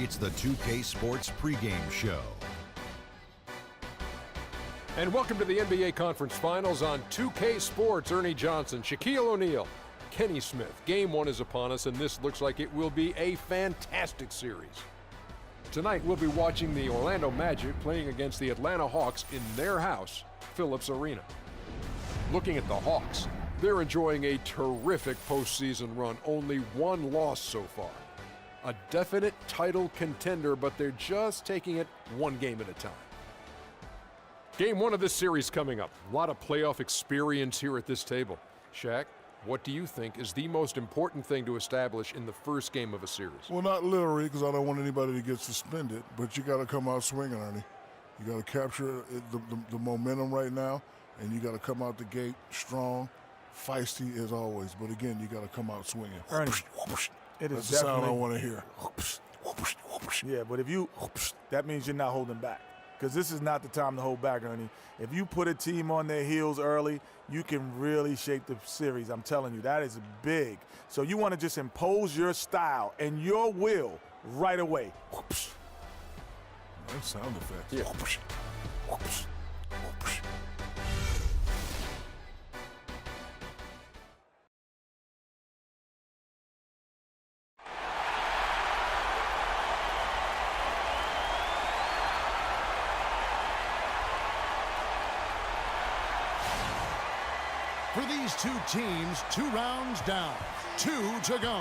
It's the 2K Sports pregame show. And welcome to the NBA Conference Finals on 2K Sports. Ernie Johnson, Shaquille O'Neal, Kenny Smith. Game one is upon us, and this looks like it will be a fantastic series. Tonight, we'll be watching the Orlando Magic playing against the Atlanta Hawks in their house, Phillips Arena. Looking at the Hawks, they're enjoying a terrific postseason run, only one loss so far. A definite title contender, but they're just taking it one game at a time. Game one of this series coming up. A lot of playoff experience here at this table. Shaq, what do you think is the most important thing to establish in the first game of a series? Well, not literally, because I don't want anybody to get suspended, but you got to come out swinging, Ernie. You got to capture the momentum right now, and you got to come out the gate strong, feisty as always. But again, you got to come out swinging. Ernie, it is That's the sound I want to hear. Yeah, but if you, that means you're not holding back. Because this is not the time to hold back, Ernie. If you put a team on their heels early, you can really shape the series. I'm telling you, that is big. So you want to just impose your style and your will right away. That sound effect. Yeah. For these two teams, 2 rounds down, 2 to go.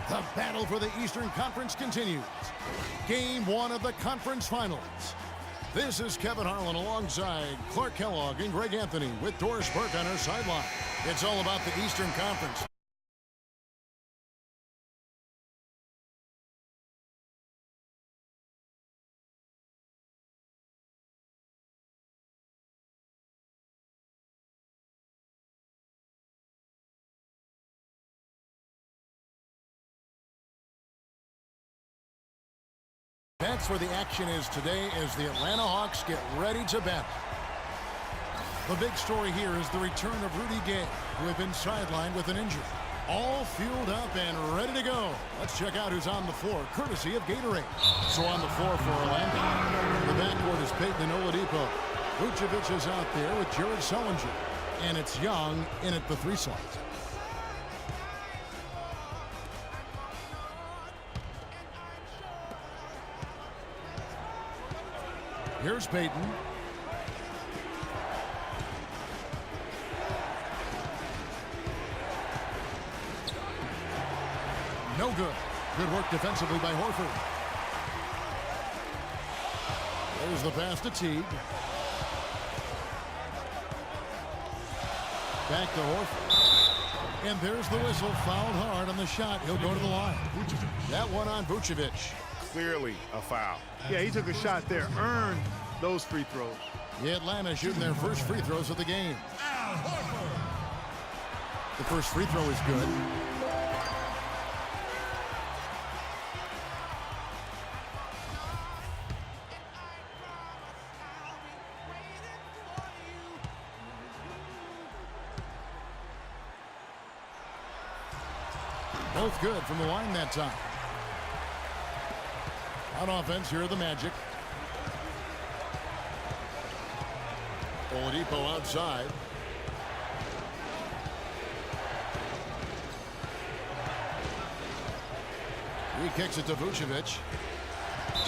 The battle for the Eastern Conference continues. Game one of the conference finals. This is Kevin Harlan alongside Clark Kellogg and Greg Anthony with Doris Burke on our sideline. It's all about the Eastern Conference. That's where the action is today as the Atlanta Hawks get ready to battle. The big story here is the return of Rudy Gay, who had been sidelined with an injury. All fueled up and ready to go. Let's check out who's on the floor, courtesy of Gatorade. So on the floor for Orlando, the backcourt is Payton and Oladipo. Vucevic is out there with Jared Sullinger. And it's Young in at the 3 slot. Here's Payton. No good. Good work defensively by Horford. There's the pass to Teague. Back to Horford. And there's the whistle. Fouled hard on the shot. He'll go to the line. That one on Vucevic. Clearly a foul. Yeah, he took a shot there, earned those free throws. The Atlanta shooting their first free throws of the game. The first free throw is good. Both good from the line that time. On offense, here are the Magic. Oladipo outside. He kicks it to Vucevic.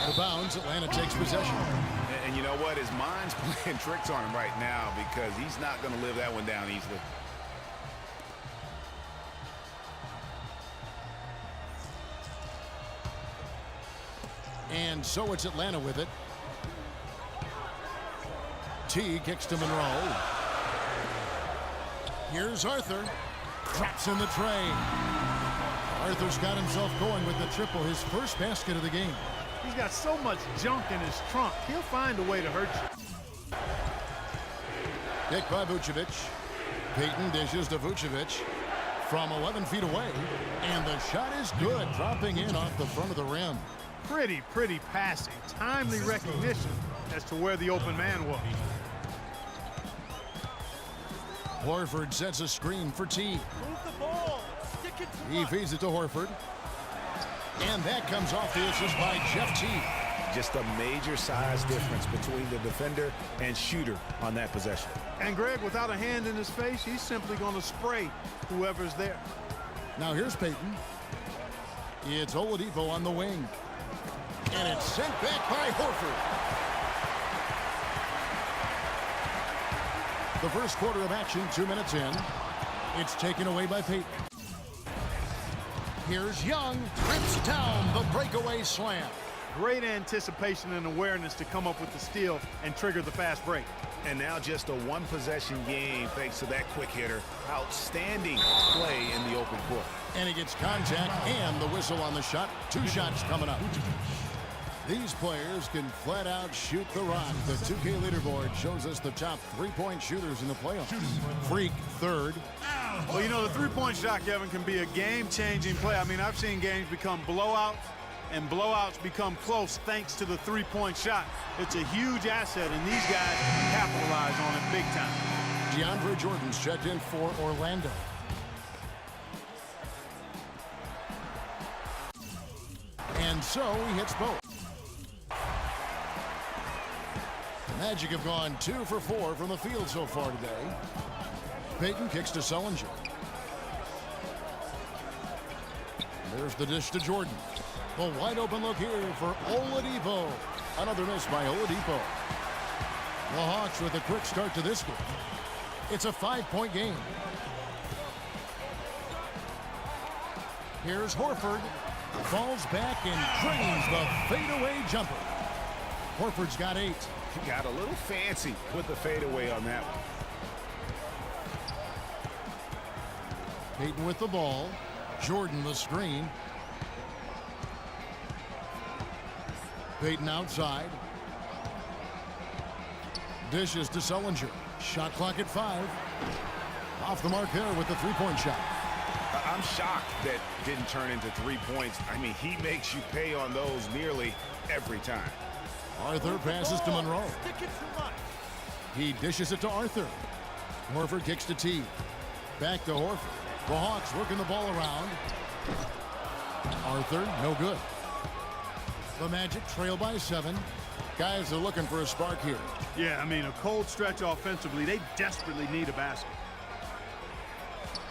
Out of bounds, Atlanta takes possession. And you know what? His mind's playing tricks on him right now because he's not going to live that one down easily. And so it's Atlanta with it. T kicks to Monroe. Here's Arthur. Drops in the tray. Arthur's got himself going with the triple, his first basket of the game. He's got so much junk in his trunk. He'll find a way to hurt you. Pick by Vucevic. Payton dishes to Vucevic from 11 feet away. And the shot is good, dropping in off the front of the rim. Pretty passing. Timely recognition as to where the open man was. Horford sets a screen for T. He feeds it to Horford. And that comes off the assist by Jeff Teague. Just a major size difference between the defender and shooter on that possession. And Greg, without a hand in his face, he's simply going to spray whoever's there. Now here's Payton. It's Oladipo on the wing. And it's sent back by Horford. The first quarter of action, 2 minutes in. It's taken away by Payton. Here's Young, rips down the breakaway slam. Great anticipation and awareness to come up with the steal and trigger the fast break. And now just a one-possession game thanks to that quick hitter. Outstanding play in the open court. And he gets contact and the whistle on the shot. 2 shots coming up. These players can flat out shoot the rock. The 2K leaderboard shows us the top 3-point shooters in the playoffs. Freak third. Well, you know, the three-point shot, Kevin, can be a game-changing play. I mean, I've seen games become blowouts, and blowouts become close thanks to the three-point shot. It's a huge asset, and these guys capitalize on it big time. DeAndre Jordan's checked in for Orlando. And so he hits both. The Magic have gone 2 for 4 from the field so far today. Payton kicks to Sullinger. There's the dish to Jordan. The wide open look here for Oladipo. Another miss by Oladipo. The Hawks with a quick start to this game. It's a 5-point game. Here's Horford. Falls back and drains the fadeaway jumper. Horford's got 8. He got a little fancy with the fadeaway on that one. Payton with the ball. Jordan the screen. Payton outside. Dishes to Sullinger. Shot clock at 5. Off the mark there with the 3-point shot. I'm shocked that didn't turn into 3 points. I mean, he makes you pay on those nearly every time. Arthur passes to Monroe. He dishes it to Arthur. Horford kicks to Teague. Back to Horford. The Hawks working the ball around. Arthur, no good. The Magic trail by 7. Guys are looking for a spark here. Yeah, I mean, a cold stretch offensively. They desperately need a basket.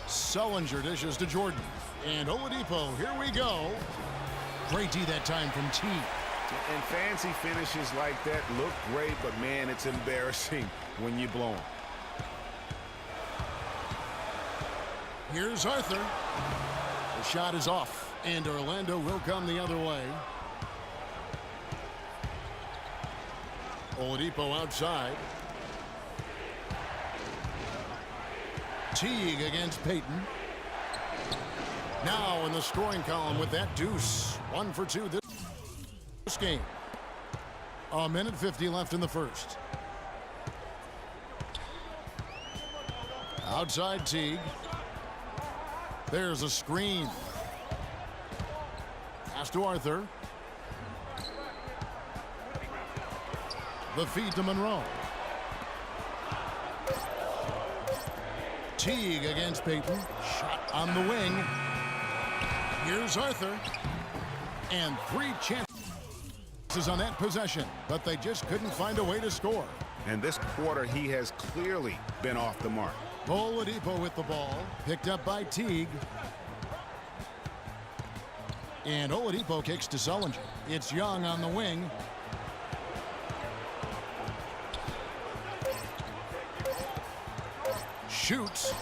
Sullinger dishes to Jordan. And Oladipo, here we go. Great D that time from Teague. And fancy finishes like that look great, but man, it's embarrassing when you blow them. Here's Arthur. The shot is off, and Orlando will come the other way. Oladipo outside. Teague against Payton. Now in the scoring column with that deuce. 1 for 2 this game. 1:50 left in the first. Outside Teague. There's a screen. Pass to Arthur. The feed to Monroe. Teague against Payton. Shot on the wing. Here's Arthur. And 3 chances on that possession, but they just couldn't find a way to score. And this quarter, he has clearly been off the mark. Oladipo with the ball, picked up by Teague. And Oladipo kicks to Sullinger. It's Young on the wing. Shoots.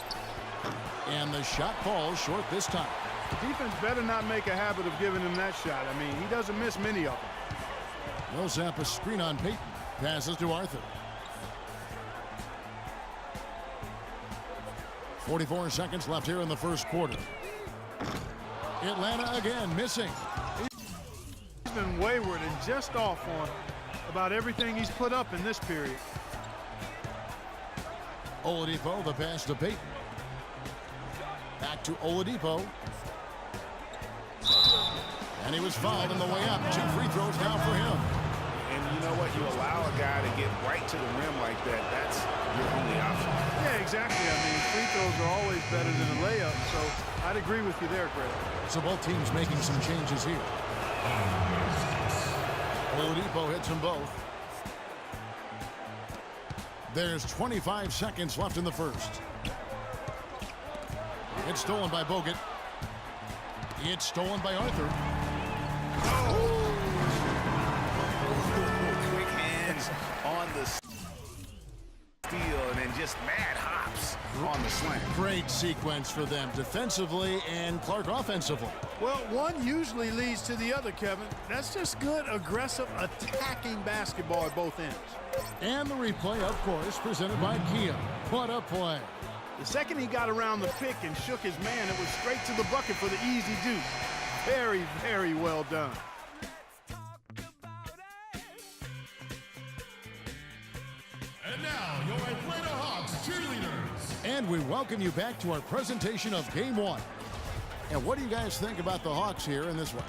And the shot falls short this time. The defense better not make a habit of giving him that shot. I mean, he doesn't miss many of them. Millsap a screen on Payton. Passes to Arthur. 44 seconds left here in the first quarter. Atlanta again missing. He's been wayward and just off on about everything he's put up in this period. Oladipo, the pass to Payton. Back to Oladipo. And he was fouled on the way up. 2 free throws now for him. And you know what? You allow a guy to get right to the rim like that. That's your only option. Yeah, exactly. I mean, free throws are always better than a layup, so I'd agree with you there, Greg. So both teams making some changes here. Oladipo hits them both. There's 25 seconds left in the first. It's stolen by Bogut. It's stolen by Arthur. Quick hands on the steal and then just mad hops on the slam. Great sequence for them defensively and Clark offensively. Well, one usually leads to the other, Kevin. That's just good, aggressive, attacking basketball at both ends. And the replay, of course, presented by Kia. What a play. The second he got around the pick and shook his man, it was straight to the bucket for the easy deuce. Very, very well done. And now, your Atlanta Hawks cheerleaders. And we welcome you back to our presentation of Game 1. And what do you guys think about the Hawks here in this one?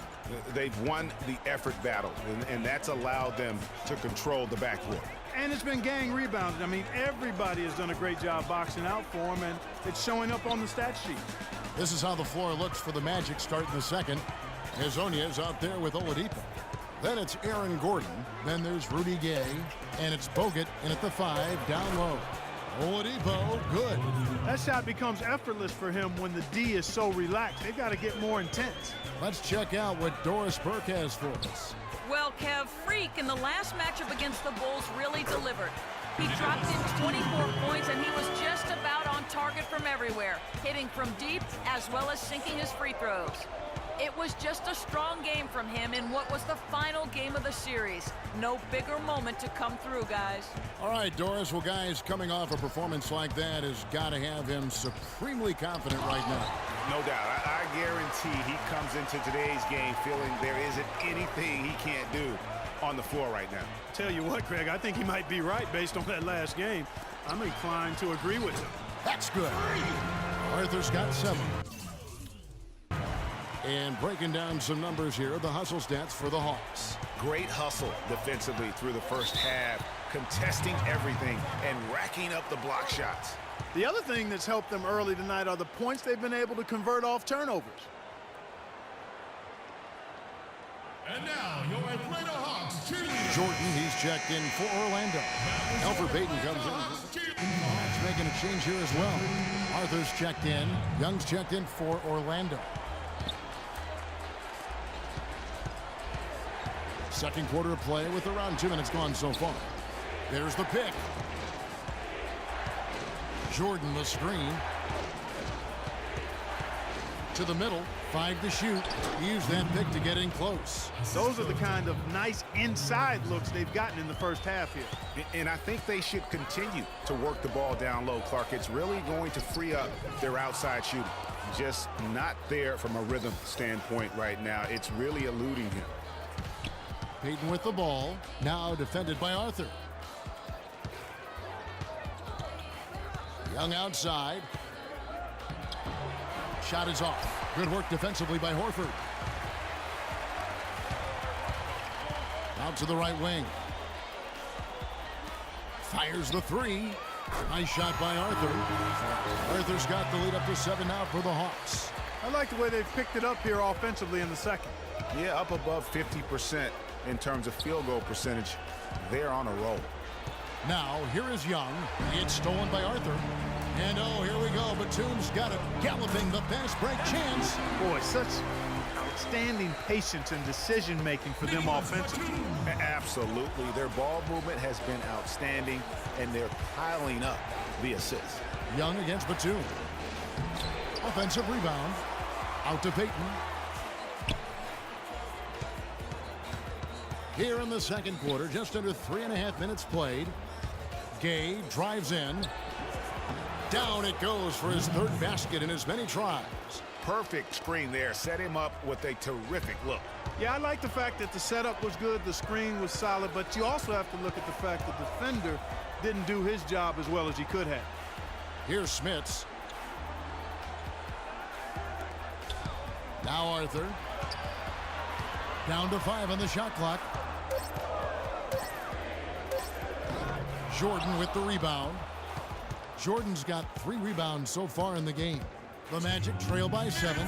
They've won the effort battle, and that's allowed them to control the backcourt. And it's been gang rebounded. I mean, everybody has done a great job boxing out for him, and it's showing up on the stat sheet. This is how the floor looks for the Magic starting the second. Hezonja's out there with Oladipo. Then it's Aaron Gordon. Then there's Rudy Gay. And it's Bogut in at the 5, down low. Oladipo, good. That shot becomes effortless for him when the D is so relaxed. They've got to get more intense. Let's check out what Doris Burke has for us. Well, Kev, Freak in the last matchup against the Bulls really delivered. He dropped in 24 points, and he was just about on target from everywhere, hitting from deep as well as sinking his free throws. It was just a strong game from him in what was the final game of the series. No bigger moment to come through, guys. All right, Doris. Well, guys, coming off a performance like that has got to have him supremely confident right now. No doubt. I guarantee he comes into today's game feeling there isn't anything he can't do on the floor right now. Tell you what, Craig, I think he might be right based on that last game. I'm inclined to agree with him. That's good. Arthur's got 7. And breaking down some numbers here, the hustle stats for the Hawks. Great hustle defensively through the first half, contesting everything and racking up the block shots. The other thing that's helped them early tonight are the points they've been able to convert off turnovers. And now, your Atlanta Hawks cheerleader. Jordan, he's checked in for Orlando. Elfrid Payton comes in. The Hawks making a change here as well. Arthur's checked in. Young's checked in for Orlando. Second quarter of play with around 2 minutes gone so far. There's the pick. Jordan the screen. To the middle. 5 to shoot. Use that pick to get in close. Those are the kind of nice inside looks they've gotten in the first half here. And I think they should continue to work the ball down low, Clark. It's really going to free up their outside shooting. Just not there from a rhythm standpoint right now. It's really eluding him. Payton with the ball. Now defended by Arthur. Young outside. Shot is off. Good work defensively by Horford. Out to the right wing. Fires the 3. Nice shot by Arthur. Arthur's got the lead up to 7 now for the Hawks. I like the way they've picked it up here offensively in the second. Yeah, up above 50% in terms of field goal percentage. They're on a roll. Now, here is Young. It's stolen by Arthur. And oh, here we go. Batum's got it. Galloping the fast break chance. Boy, such outstanding patience and decision-making for them offensively. Absolutely. Their ball movement has been outstanding, and they're piling up the assists. Young against Batum. Offensive rebound. Out to Payton. Here in the second quarter, just under 3.5 minutes played. Gay drives in. Down it goes for his 3rd basket in as many tries. Perfect screen there. Set him up with a terrific look. Yeah, I like the fact that the setup was good, the screen was solid, but you also have to look at the fact that the defender didn't do his job as well as he could have. Here's Smits. Now Arthur. Down to 5 on the shot clock. Jordan with the rebound. Jordan's got 3 rebounds so far in the game. The Magic trail by 7.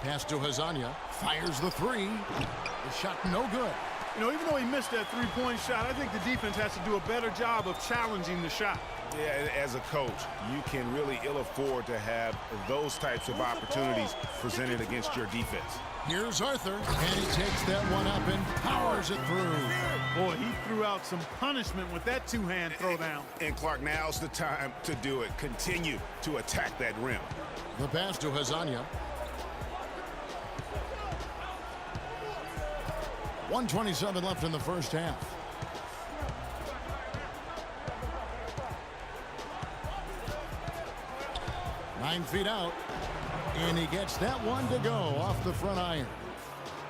Pass to Hezonja. Fires the three. The shot no good. You know, even though he missed that three-point shot, I think the defense has to do a better job of challenging the shot. Yeah, as a coach, you can really ill afford to have those types of opportunities presented against your defense. Here's Arthur, and he takes that one up and powers it through. Boy, he threw out some punishment with that two-hand throwdown. And Clark, now's the time to do it. Continue to attack that rim. The pass to Hezonja. 1:27 left in the first half. Nine feet out. And he gets that one to go off the front iron.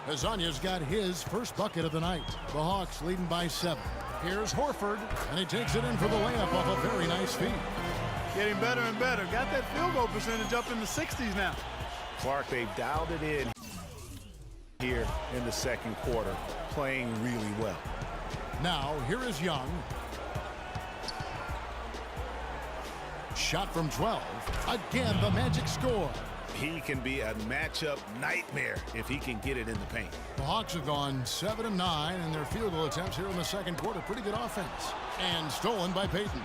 Hezonja's got his first bucket of the night. The Hawks leading by 7. Here's Horford, and he takes it in for the layup off a very nice feed. Getting better and better. Got that field goal percentage up in the 60s now. Clark, they've dialed it in here in the second quarter, playing really well. Now, here is Young. Shot from 12. Again, the Magic score. He can be a matchup nightmare if he can get it in the paint. The Hawks have gone 7 of 9 in their field goal attempts here in the second quarter. Pretty good offense. And stolen by Payton.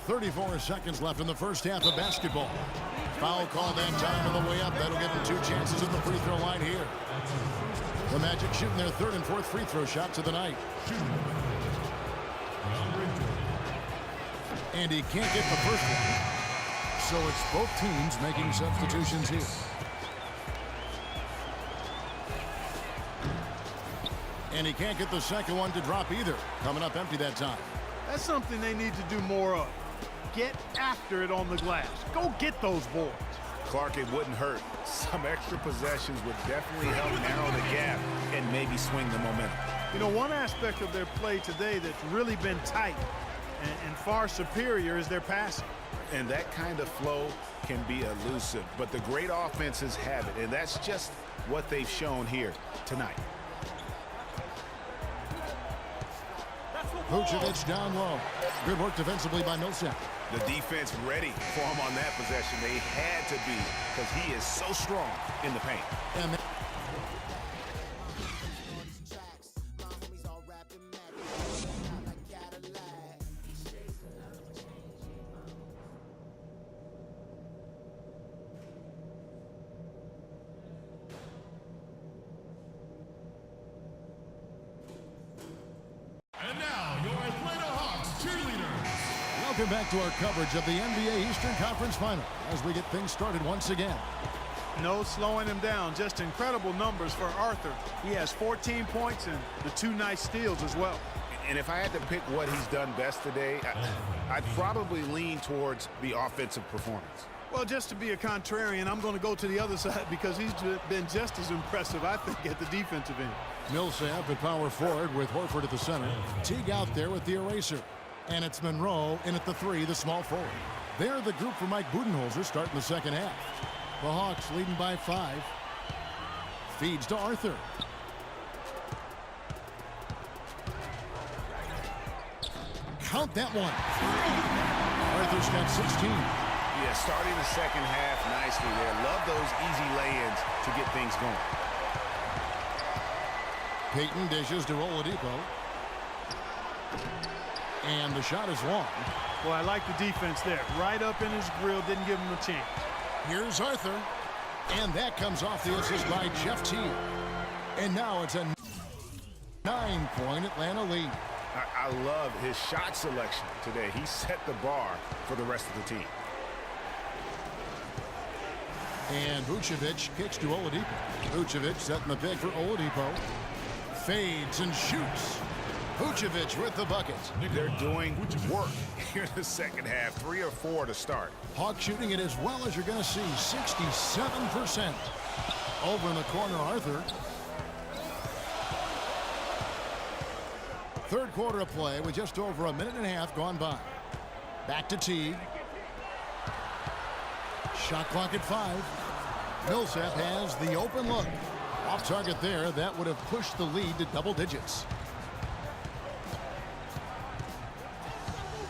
.34 seconds left in the first half of basketball. Foul call that time on the way up. That'll give them 2 chances at the free throw line here. The Magic shooting their 3rd and 4th free throw shots of the night. And he can't get the first one. So it's both teams making substitutions here. And he can't get the second one to drop either. Coming up empty that time. That's something they need to do more of. Get after it on the glass. Go get those boards. Clark, it wouldn't hurt. Some extra possessions would definitely help narrow the gap and maybe swing the momentum. You know, one aspect of their play today that's really been tight and far superior is their passing. And that kind of flow can be elusive, but the great offenses have it, and that's just what they've shown here tonight. Vucevic down low. Good work defensively by Millsap. The defense ready for him on that possession. They had to be, because he is so strong in the paint. And now, your Atlanta Hawks cheerleaders. welcome back to our coverage of the NBA Eastern Conference Final as we get things started once again. No slowing him down. Just incredible numbers for Arthur. He has 14 points and the 2 nice steals as well. And if I had to pick what he's done best today, I'd probably lean towards the offensive performance. Well, just to be a contrarian, I'm going to go to the other side because he's been just as impressive, I think, at the defensive end. Millsap at power forward with Horford at the center. Teague out there with the eraser. And it's Monroe in at the 3, the small forward. They're the group for Mike Budenholzer starting the second half. The Hawks leading by 5. Feeds to Arthur. Count that one. Arthur's got 16. Yeah, starting the second half nicely there. Love those easy lay-ins to get things going. Payton dishes to Oladipo. And the shot is long. Well, I like the defense there. Right up in his grill, didn't give him a chance. Here's Arthur. And that comes off the assist by Jeff Teague. And now it's a 9-point Atlanta lead. I love his shot selection today. He set the bar for the rest of the team. And Vucevic kicks to Oladipo. Vucevic setting the pick for Oladipo. Fades and shoots. Vucevic with the bucket. They're doing work here in the second half. 3 or 4 to start. Hawk shooting it as well as you're going to see. 67%. Over in the corner, Arthur. Third quarter of play with just over a minute and a half gone by. Back to Teague. Shot clock at 5. Millsap has the open look. Off target there. That would have pushed the lead to double digits.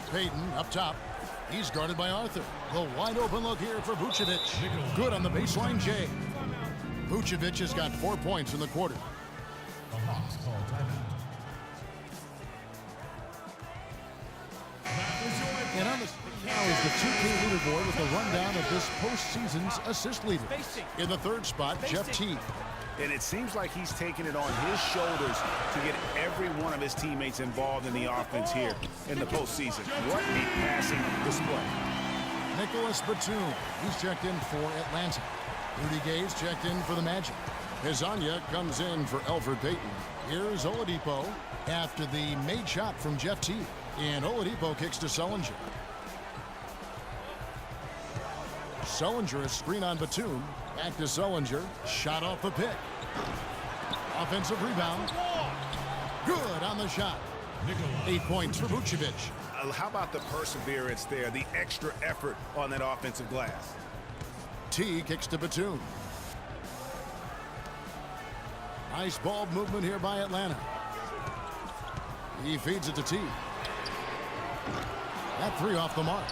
Payton up top. He's guarded by Arthur. The wide open look here for Vucevic. Good on the baseline, Jay. Vucevic has got 4 points in the quarter. The Hawks call timeout. And on the now is the 2K leaderboard with a rundown of this postseason's assist leader. In the third spot, Jeff Teague. And it seems like he's taking it on his shoulders to get every one of his teammates involved in the offense here in the postseason. What a passing display. Nicholas Batum, he's checked in for Atlanta. Rudy Gay's checked in for the Magic. Hezonja comes in for Elfrid Payton. Here's Oladipo after the made shot from Jeff Teague. And Oladipo kicks to Sullinger. Sullinger is screen on Batum. Back to Sullinger. Shot off the pick. Offensive rebound. Good on the shot. 8 points for Vucevic. How about the perseverance there, the extra effort on that offensive glass? T kicks to Batum. Nice ball movement here by Atlanta. He feeds it to T. That three off the mark.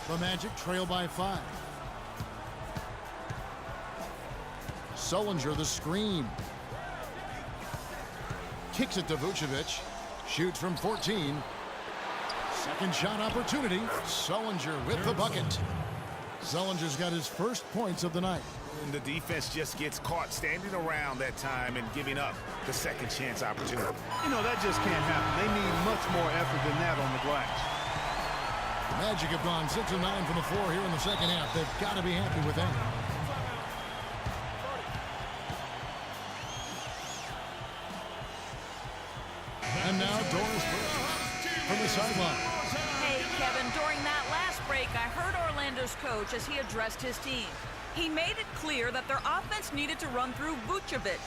The Magic trail by 5. Sullinger the screen. Kicks it to Vucevic. Shoots from 14. Second shot opportunity. Sullinger with the bucket. Sullinger's got his first points of the night. And the defense just gets caught standing around that time and giving up the second chance opportunity. You know, that just can't happen. They need much more effort than that on the glass. The Magic have gone 6 of 9 from the floor here in the second half. They've got to be happy with that. And now Doris Burke from the sideline. Hey, Kevin, during that last break, I heard Orlando's coach as he addressed his team. He made it clear that their offense needed to run through Vucevic.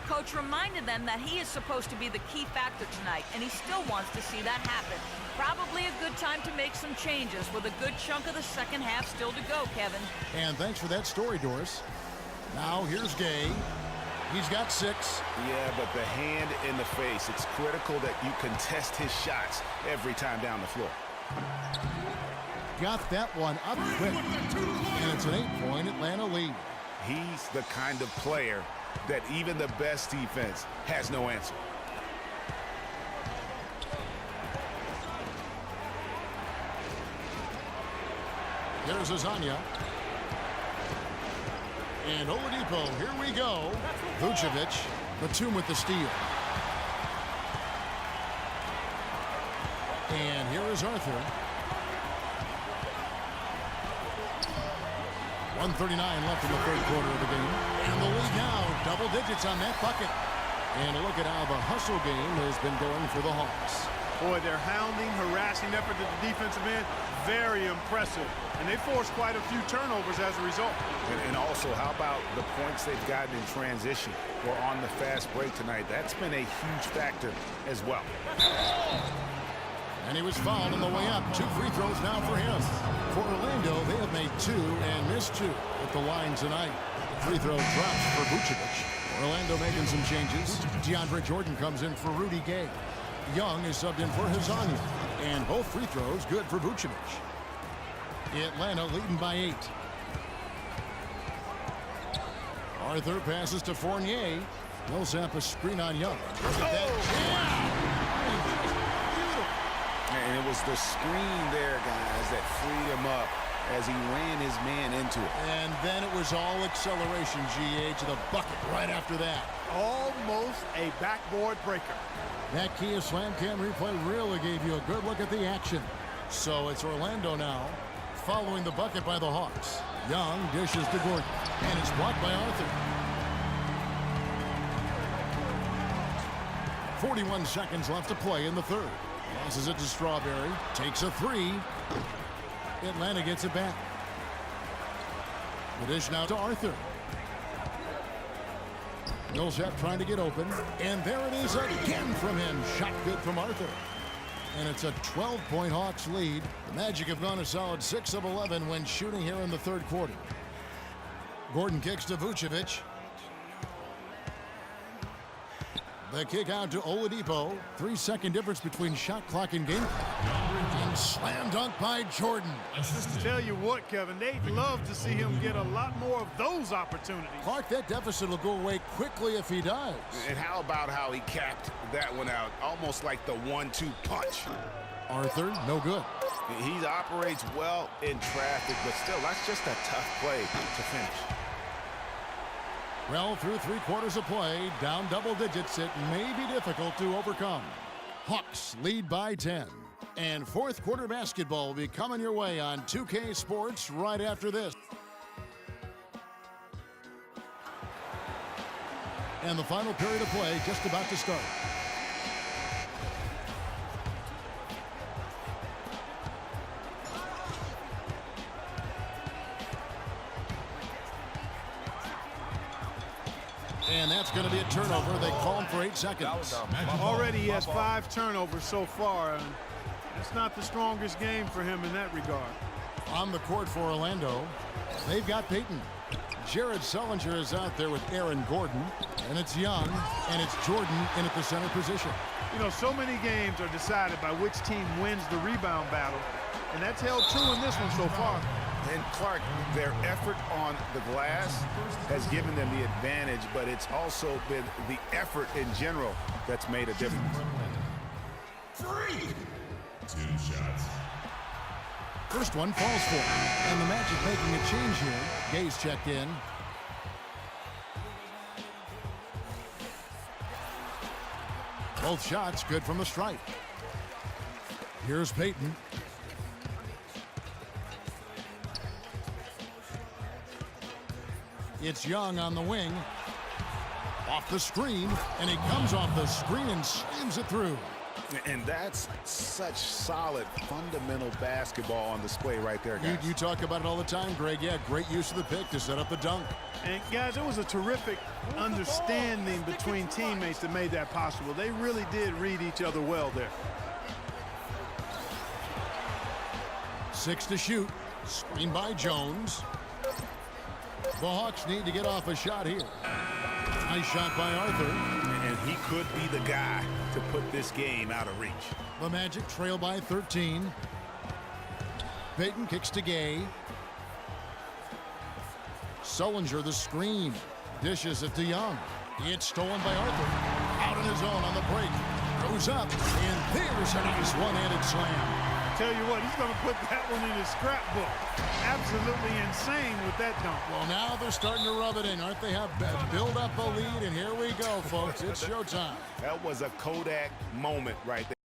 Coach reminded them that he is supposed to be the key factor tonight, and he still wants to see that happen. Probably a good time to make some changes with a good chunk of the second half still to go, Kevin. And thanks for that story, Doris. Now here's Gay. He's got 6. Yeah, but the hand in the face, it's critical that you contest his shots every time down the floor. Got that one up quick. And it's an 8-point Atlanta lead. He's the kind of player that even the best defense has no answer. There's Hezonja. And Oladipo, here we go. Vucevic, Batum with the steal. And here is Arthur. 1:39 left in the third quarter of the game. And the lead now, double digits on that bucket. And look at how the hustle game has been going for the Hawks. Boy, their hounding, harassing effort at the defensive end, very impressive. And they forced quite a few turnovers as a result. And also, how about the points they've gotten in transition or on the fast break tonight? That's been a huge factor as well. And he was fouled on the way up. 2 free throws now for him. For Orlando, they have made 2 and missed 2 at the line tonight. The free throw drops for Vucevic. Orlando making some changes. DeAndre Jordan comes in for Rudy Gay. Young is subbed in for Hezonja. And both free throws good for Vucevic. Atlanta leading by 8. Arthur passes to Fournier. Millsap a screen on Young. Look at that. And it was the screen there, guys, that freed him up as he ran his man into it. And then it was all acceleration, GA, to the bucket right after that. Almost a backboard breaker. That Kia Slam Cam replay really gave you a good look at the action. So it's Orlando now, following the bucket by the Hawks. Young dishes to Gordon, and it's blocked by Arthur. 41 seconds left to play in the third. Passes it to Strawberry, takes a 3. Atlanta gets it back. The dish now to Arthur. Millsap trying to get open, and there it is again from him. Shot good from Arthur. And it's a 12-point Hawks lead. The Magic have gone a solid 6 of 11 when shooting here in the third quarter. Gordon kicks to Vucevic. The kick out to Oladipo. 3-second difference between shot clock and game clock. And slam dunk by Jordan. Tell you what, Kevin, they'd love to see him get a lot more of those opportunities. Clark, that deficit will go away quickly if he does. And how about how he capped that one out? Almost like the 1-2 punch. Arthur, no good. He operates well in traffic, but still, that's just a tough play to finish. Well, through 3 quarters of play, down double digits, it may be difficult to overcome. Hawks lead by 10. And fourth quarter basketball will be coming your way on 2K Sports right after this. And the final period of play just about to start. And that's going to be a turnover. They call him for 8 seconds. Already he has 5 turnovers so far, and it's not the strongest game for him in that regard. On the court for Orlando, they've got Payton. Jared Sullinger is out there with Aaron Gordon, and it's Young, and it's Jordan in at the center position. You know, so many games are decided by which team wins the rebound battle, and that's held true in this one so far. And Clark, their effort on the glass has given them the advantage, but it's also been the effort in general that's made a difference. 2 shots. First one falls for him, and the Magic making a change here. Gay's checked in. Both shots good from the stripe. Here's Payton. It's Young on the wing. Off the screen, and he comes off the screen and slams it through. And that's such solid, fundamental basketball on display right there, guys. You talk about it all the time, Greg. Yeah, great use of the pick to set up the dunk. And, guys, it was a terrific understanding between teammates that made that possible. They really did read each other well there. 6 to shoot. Screen by Jones. The Hawks need to get off a shot here. Nice shot by Arthur. And he could be the guy to put this game out of reach. The Magic trail by 13. Payton kicks to Gay. Sullinger the screen. Dishes it to Young. It's stolen by Arthur. Out on his own on the break. Goes up. And there's a nice one-handed slam. Tell you what, he's going to put that one in his scrapbook. Absolutely insane with that dunk. Well, now they're starting to rub it in, aren't they? Have build up a lead, and here we go, folks. It's showtime. That was a Kodak moment right there.